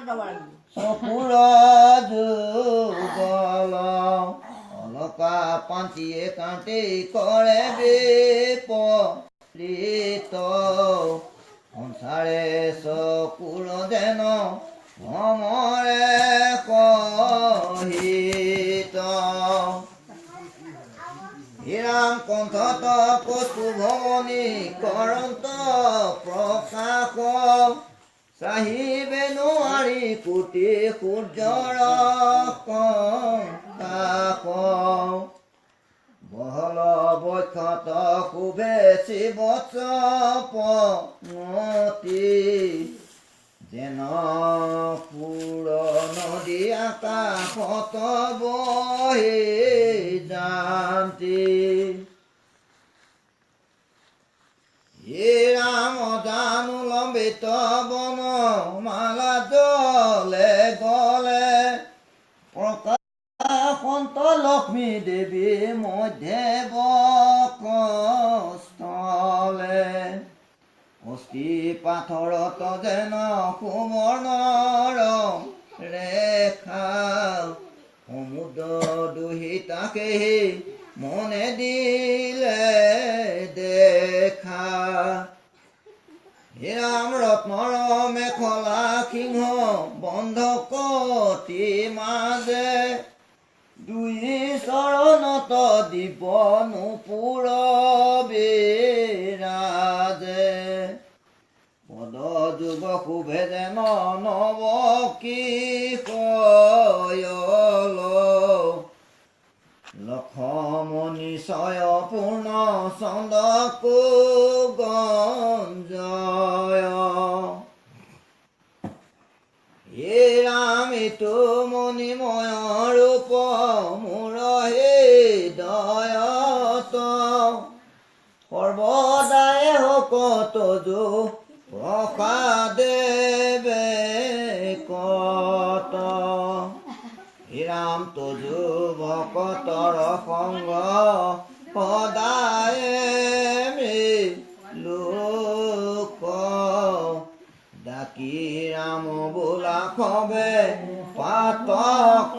চকুৰ যুগল অলকা পাঞ্চিয়ে কাঁটি কৰে বিপৰীত সংসাৰে চকুৰ যেন ভ্ৰমৰে কহিত হীৰাম কণ্ঠত কস্তু ভৱনী কৰন্ত প্ৰকাশ চাহিবে নোৱাৰি কোটি সূৰ্যৰ কাষ বহল বক্ষত শুভে শিৱৎস পঙতি যেন পুৰ নদী আকাশত বহি যান্তি হে ৰাম জানুলম্বিত বন মালা জলে গলে প্ৰকাশন্ত লক্ষ্মী দেৱী মধ্যে বকস্থলে অস্থি পাথৰত যেন সুবৰ্ণৰ ৰেখা সমুদ্ৰ দুহিতাকে মনে দিলে দেখা হীৰাম ৰত্নৰ মেখলা সিংহ বন্ধকতি মাজে দুই চৰণত দিব নুপুৰ বিৰাজে পদ যুগ শুভে যেন নৱ কিশয়ল লক্ষ্মণী ছয় পূৰ্ণ চন্দকু গঞ্জয় হে ৰাম ইটো মণিময় ৰূপ মোৰ হৃদয়ত সৰ্বদাই হকত যো প্ৰসাদে কত হীৰাম তজু ভকতৰ সংগ সদায় লোক ডাকি ৰাম বোলা খবে পাতক